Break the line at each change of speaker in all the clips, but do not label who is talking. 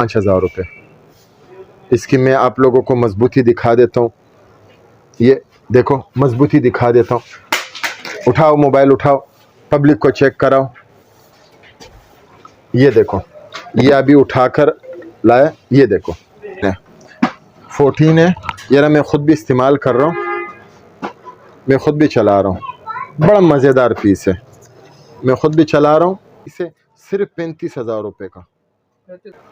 5,000 रुपये। इसकी मैं आप लोगों को मजबूती दिखा देता हूँ। ये देखो मजबूती दिखा देता हूँ। उठाओ मोबाइल, उठाओ, पब्लिक को चेक कराओ। ये देखो, ये अभी उठाकर लाया। ये देखो 14 है। ये मैं ख़ुद भी इस्तेमाल कर रहा हूँ, मैं ख़ुद भी चला रहा हूँ। बड़ा मज़ेदार पीस है, मैं ख़ुद भी चला रहा हूँ। इसे सिर्फ 35,000 रुपये का।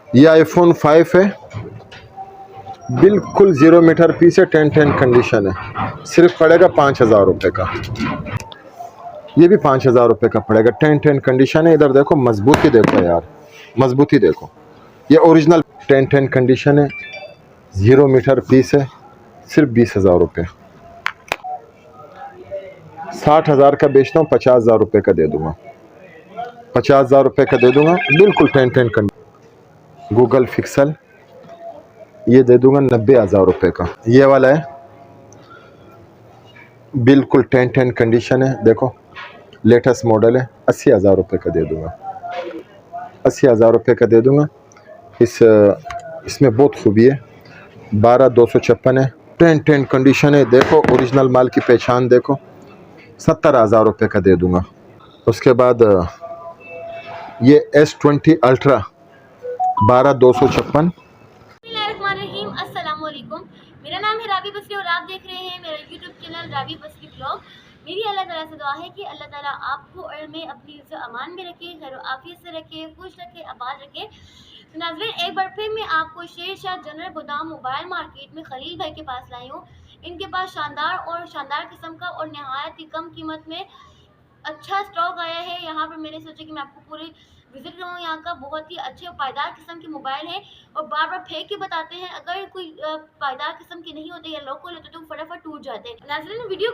ये आईफोन 5 है, बिल्कुल 0 मीटर पीस है, 10 कंडीशन है। सिर्फ पड़ेगा 5,000 रुपये का। ये भी 5,000 रुपये का पड़ेगा, 10 कंडीशन है। इधर देखो मजबूती देखो यार, मजबूती देखो। ये ओरिजिनल 10 कंडीशन है, 0 मीटर पीस है। सिर्फ 20,000 रुपये। 60,000 का बेचता हूँ, 50,000 रुपये का दे दूंगा। 50,000 रुपये का दे दूंगा, बिल्कुल 10 कंडीशन। गूगल पिक्सल ये दे दूंगा 90,000 रुपये का। ये वाला है बिल्कुल 10 कंडीशन है, देखो लेटेस्ट मॉडल है। 80,000 रुपये का दे दूंगा, 80,000 रुपये का दे दूंगा। इसमें बहुत खूबी है। 12,256 है, 10 कंडीशन है। देखो ओरिजिनल माल की पहचान देखो। 70,000 रुपये का दे दूंगा। उसके बाद ये S20 अल्ट्रा 12,256।
अस्सलामुअलैकुम, मेरा नाम है रावी बसरी और आप देख रहे हैं मेरा यूट्यूब चैनल रावी बसरी ब्लॉग। मेरी अल्लाह ताला से दुआ है कि अल्लाह ताला आपको और हमें अपनी इज़्ज़त अमान में रखे, खैर आफियत से रखे, खुश रखे, आबाद रखे। तो नाज़रीन, एक बार फिर मैं आपको शेर शाह जनरल गोदाम मोबाइल मार्केट में खलील भाई के पास लाई हूँ। इनके पास शानदार किस्म का और नहायत ही कम कीमत में अच्छा स्टॉक आया है। यहाँ पर मैंने सोचा कि मैं आपको पूरी विजिट करूँ। यहाँ का बहुत ही अच्छे और पायदार किस्म के मोबाइल है और बार बार फेंक के बताते हैं। अगर कोई पायदार किस्म के नहीं होते या लोकल होते तो फटाफट टूट जाते हैं। नाज़रीन, वीडियो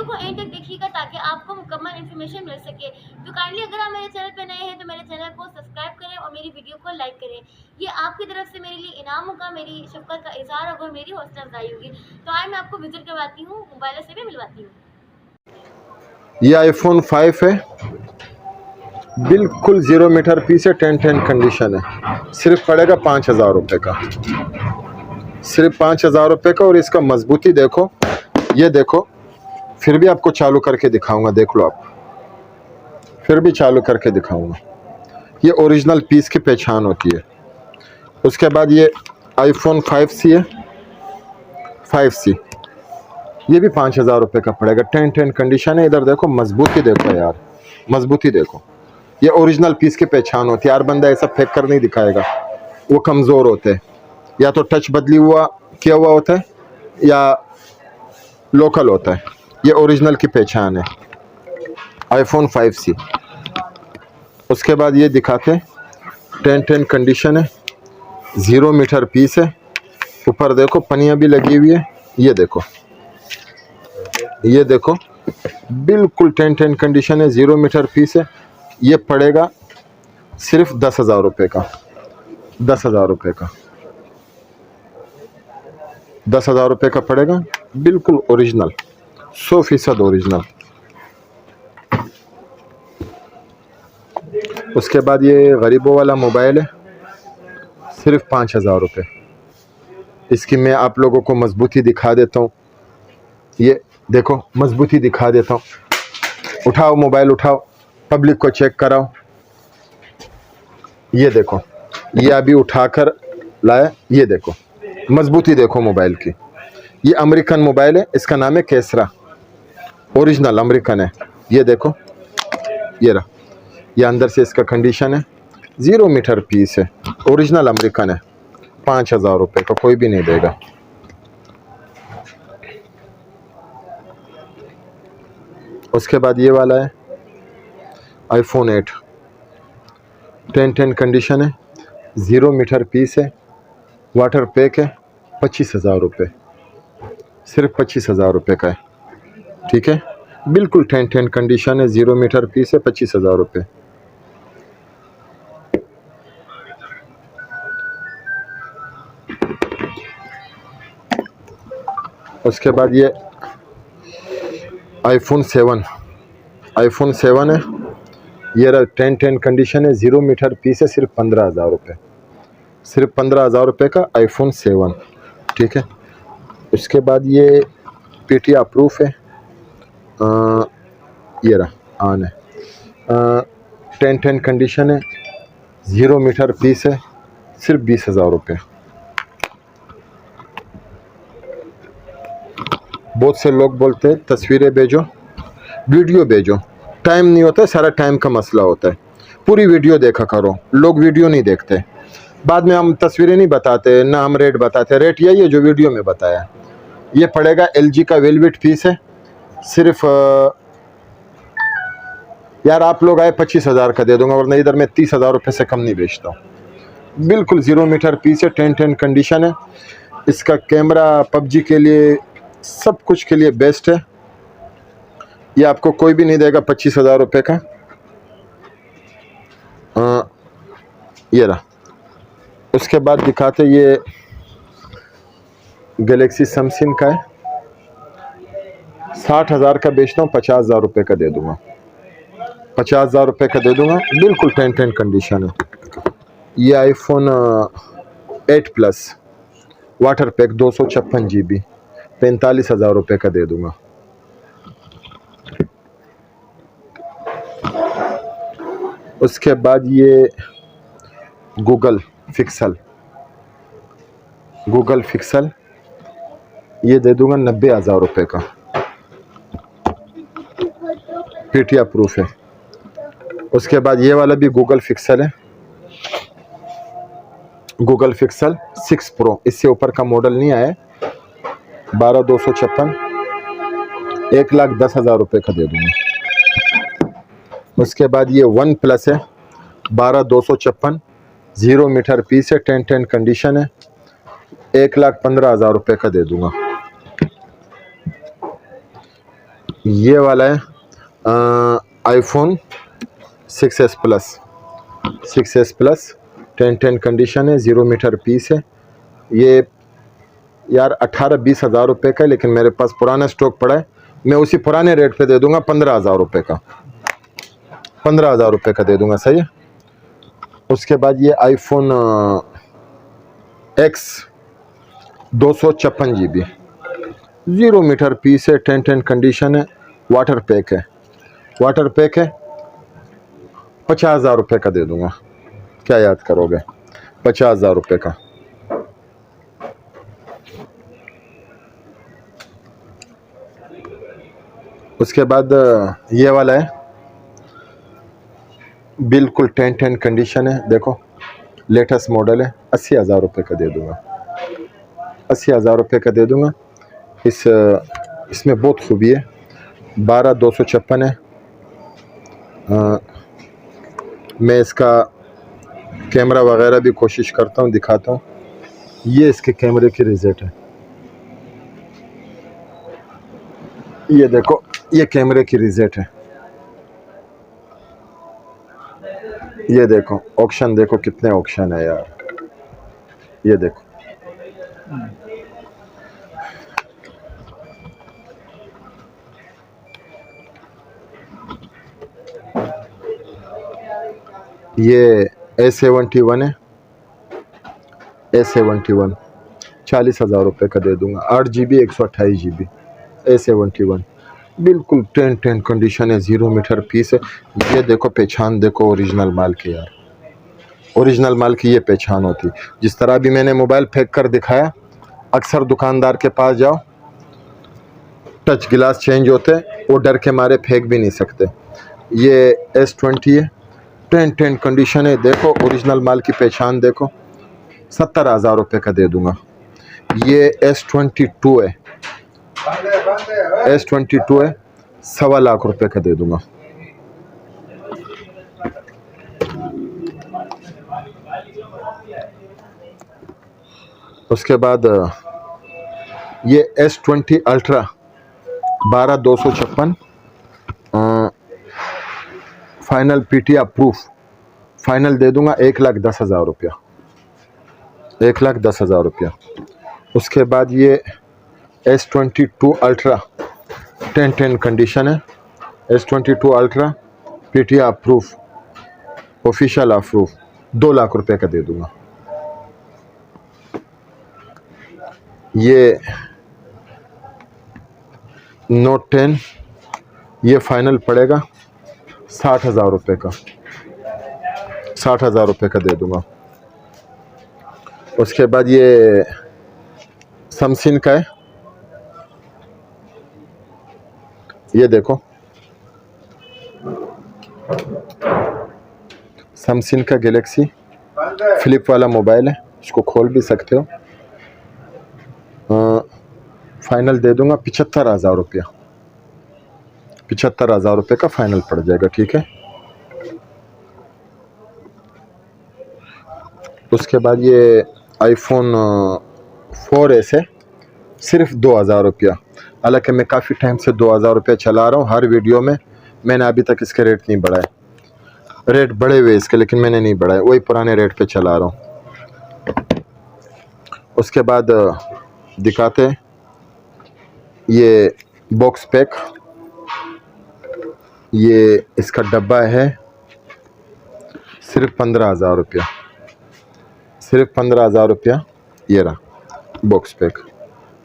को एंड तक देखिएगा ताकि आपको मुकम्मल इन्फॉर्मेशन मिल सके। तो काइंडली अगर आप मेरे चैनल पर नए हैं तो मेरे चैनल को सब्सक्राइब करें और मेरी वीडियो को लाइक करें। ये आपकी तरफ से मेरे लिए इनाम होगा, मेरी शफ़क़त का इज़हार होगा, मेरी हौसला अफजाई होगी। तो आए मैं आपको विजिट करवाती हूँ, मोबाइल से भी मिलवाती हूँ।
ये आईफोन 5 है, बिल्कुल 0 मीटर पीस है, 10 कंडीशन है। सिर्फ पड़ेगा 5,000 रुपये का, सिर्फ 5,000 रुपये का। और इसका मजबूती देखो, ये देखो। फिर भी आपको चालू करके दिखाऊंगा, देख लो आप, फिर भी चालू करके दिखाऊंगा। ये ओरिजिनल पीस की पहचान होती है। उसके बाद ये आईफोन 5C है, 5C ये भी 5,000 रुपये का पड़ेगा, 10 कंडीशन है। इधर देखो मजबूती देखो यार, मजबूती देखो। ये ओरिजिनल पीस की पहचान होती है। हर बंदा ऐसा फेंक कर नहीं दिखाएगा, वो कमज़ोर होते हैं, या तो टच बदली हुआ किया हुआ होता है या लोकल होता है। ये ओरिजिनल की पहचान है, आईफोन 5C। उसके बाद ये दिखाते 10 कंडीशन है, 0 मीटर पीस है। ऊपर देखो पनियाँ भी लगी हुई है। ये देखो, ये देखो बिल्कुल 10 कंडीशन है, 0 मीटर पीस है। ये पड़ेगा सिर्फ 10,000 रुपये का, 10,000 रुपये का, 10,000 रुपये का पड़ेगा। बिल्कुल ओरिजिनल, 100% ओरिजिनल। उसके बाद ये गरीबों वाला मोबाइल है, सिर्फ 5,000 रुपये। इसकी मैं आप लोगों को मजबूती दिखा देता हूँ। ये देखो मजबूती दिखा देता हूँ। उठाओ मोबाइल, उठाओ, पब्लिक को चेक कराओ। ये देखो, ये अभी उठाकर लाया। ये देखो मजबूती देखो मोबाइल की। ये अमेरिकन मोबाइल है, इसका नाम है केसरा, ओरिजिनल अमेरिकन है। ये देखो, ये रहा, ये अंदर से इसका कंडीशन है, 0 मीटर पीस है, ओरिजिनल अमेरिकन है। 5,000 रुपये का कोई भी नहीं देगा। उसके बाद ये वाला है आईफोन 8, 10 कंडीशन है, 0 मीटर पीस है, वाटर पैक है। 25,000 रुपये, सिर्फ 25,000 रुपये का है, ठीक है। बिल्कुल 10 कंडीशन है, 0 मीटर पीस है, 25,000 रुपये। उसके बाद ये आईफोन 7, आईफोन 7 है। ये 10 कंडीशन है, 0 मीटर पीस है, सिर्फ 15,000 रुपये, सिर्फ 15,000 रुपये का iPhone 7, ठीक है। उसके बाद ये PTI अप्रूफ है, ये रहा ऑन है, 10-10 कंडीशन है, 0 मीटर पीस है, सिर्फ 20,000 रुपये। बहुत से लोग बोलते हैं तस्वीरें भेजो, वीडियो भेजो, टाइम नहीं होता है, सारा टाइम का मसला होता है। पूरी वीडियो देखा करो, लोग वीडियो नहीं देखते, बाद में हम तस्वीरें नहीं बताते, ना हम रेट बताते। रेट यही है जो वीडियो में बताया। ये पड़ेगा LG का वेलवेट पीस है, सिर्फ यार आप लोग आए 25,000 का दे दूंगा, वरना इधर मैं 30,000 रुपये से कम नहीं बेचता हूँ। बिल्कुल 0 मीटर पीस है, 10-10 कंडीशन है। इसका कैमरा PUBG के लिए, सब कुछ के लिए बेस्ट है। ये आपको कोई भी नहीं देगा 25,000 रुपये का। ये रहा। उसके बाद दिखाते, ये गैलेक्सी सैमसंग का है, 60,000 का बेचता हूँ, 50,000 रुपये का दे दूंगा, 50,000 रुपये का दे दूंगा। बिल्कुल 10-10 कंडीशन है। ये iPhone 8 plus water pack 256 GB, 45,000 रुपये का दे दूंगा। उसके बाद ये गूगल पिक्सल ये दे दूंगा 90,000 रुपये का, PTI अप्रूफ है। उसके बाद ये वाला भी गूगल पिक्सल है, गूगल पिक्सल 6 प्रो, इससे ऊपर का मॉडल नहीं आया, 12,256, 1,10,000 रुपये का दे दूंगा। उसके बाद ये वन प्लस है, 12,256, 0 मीटर पीस है, 10-10 कंडीशन है, 1,15,000 रुपये का दे दूंगा। ये वाला है iPhone 6s प्लस 10-10 कंडीशन है, 0 मीटर पीस है। ये यार 18-20,000 रुपये का है, लेकिन मेरे पास पुराना स्टॉक पड़ा है, मैं उसी पुराने रेट पे दे दूंगा, 15,000 रुपये का, 15,000 रुपये का दे दूंगा, सही है। उसके बाद ये iPhone X 256 GB, 0 metre piece है, 10-10 कंडीशन है, वाटर पैक है, 50,000 रुपये का दे दूंगा। क्या याद करोगे, 50,000 रुपये का। उसके बाद ये वाला है, बिल्कुल 10-10 कंडीशन है, देखो लेटेस्ट मॉडल है, 80,000 रुपये का दे दूंगा, 80,000 रुपये का दे दूंगा। इसमें बहुत खूबी है, 12,256 है। मैं इसका कैमरा वगैरह भी कोशिश करता हूँ, दिखाता हूँ। ये इसके कैमरे की रिजल्ट है, ये देखो, ये कैमरे की रिजल्ट है। ये देखो ऑप्शन, देखो कितने ऑप्शन है यार, ये देखो। ये A71 है, A71 40,000 रुपये का दे दूंगा, 8 GB 128 GB, A71 बिल्कुल 10-10 कंडीशन है, 0 मीटर पीस है। ये देखो पहचान, देखो ओरिजिनल माल की यार, ओरिजिनल माल की ये पहचान होती। जिस तरह भी मैंने मोबाइल फेंक कर दिखाया, अक्सर दुकानदार के पास जाओ, टच गिलास चेंज होते हैं, वो डर के मारे फेंक भी नहीं सकते। ये S20 है, 10-10 कंडीशन है, देखो ओरिजिनल माल की पहचान देखो, 70,000 रुपये का दे दूंगा। ये S22 है, S22 है, 1.25 लाख रुपये का दे दूंगा। उसके बाद ये S20 अल्ट्रा 12,256, फाइनल PTI अप्रूफ, फाइनल दे दूंगा 1,10,000 रुपया, 1,10,000 रुपया। उसके बाद ये S22 अल्ट्रा 10-10 कंडीशन है, S22 ultra PTI approve, official approve, 2 lakh रुपए का दे दूंगा। ये नोट 10, ये फाइनल पड़ेगा 60,000 रुपये का, 60,000 रुपये का दे दूंगा। उसके बाद ये सैमसंग का है, ये देखो सैमसंग का गैलेक्सी फ्लिप वाला मोबाइल है, इसको खोल भी सकते हो। फाइनल दे दूंगा 75,000 रुपया, 75,000 रुपये का फाइनल पड़ जाएगा, ठीक है। उसके बाद ये आईफोन 4S है, सिर्फ 2,000 रुपया। हालांकि मैं काफ़ी टाइम से 2,000 रुपया चला रहा हूँ, हर वीडियो में मैंने अभी तक इसके रेट नहीं बढ़ाए, रेट बढ़े हुए इसके लेकिन मैंने नहीं बढ़ाए, वही पुराने रेट पे चला रहा हूँ। उसके बाद दिखाते हैं ये बॉक्स पैक, ये इसका डब्बा है सिर्फ 15,000 रुपया, सिर्फ 15,000 रुपया। ये रहा बॉक्स पैक,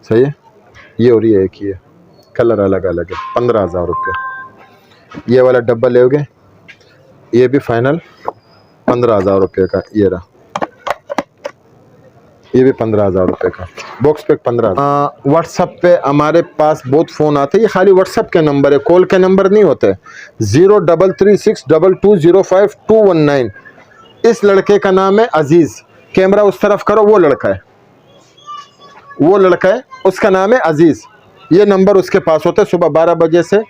सही है। ये और ये एक ही है, कलर अलग अलग है, 15,000 रुपया। ये वाला डब्बा लोगे, ये भी फाइनल 15,000 रुपये का। ये रहा, ये भी 15,000 रुपये का बॉक्स पैक, 15,000। व्हाट्सएप पे हमारे पास बहुत फ़ोन आते हैं, ये खाली व्हाट्सएप के नंबर है, कॉल के नंबर नहीं होते। 03362205 इस लड़के का नाम है अजीज़, कैमरा उस तरफ करो, वो लड़का है, वो लड़का है, उसका नाम है अजीज़। ये नंबर उसके पास होता है, सुबह 12 बजे से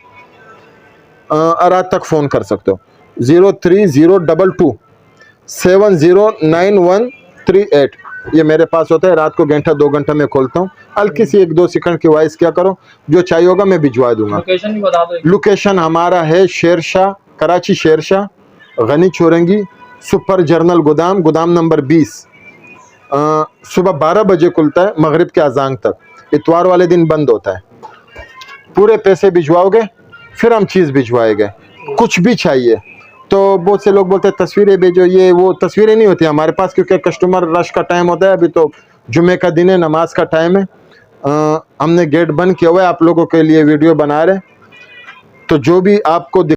रात तक फ़ोन कर सकते हो। 030227091138 ये मेरे पास होता है, रात को घंटा 2 घंटा में खोलता हूँ। हल्की सी 1-2 सेकंड की वॉइस क्या करो, जो चाहिए होगा मैं भिजवा दूंगा। लोकेशन भी बता दो। लोकेशन हमारा है शेरशाह, कराची शेरशाह, गनी चौरंगी, सुपर जर्नल गोदाम, गोदाम नंबर 20। सुबह 12 बजे खुलता है, मगरिब के अजान तक। इतवार वाले दिन बंद होता है। पूरे पैसे भिजवाओगे फिर हम चीज़ भिजवाएंगे। कुछ भी चाहिए तो बहुत से लोग बोलते हैं तस्वीरें भेजो, ये वो तस्वीरें नहीं होती हमारे पास, क्योंकि कस्टमर रश का टाइम होता है। अभी तो जुमे का दिन है, नमाज का टाइम है। हमने गेट बंद किया हुआ है, आप लोगों के लिए वीडियो बना रहे, तो जो भी आपको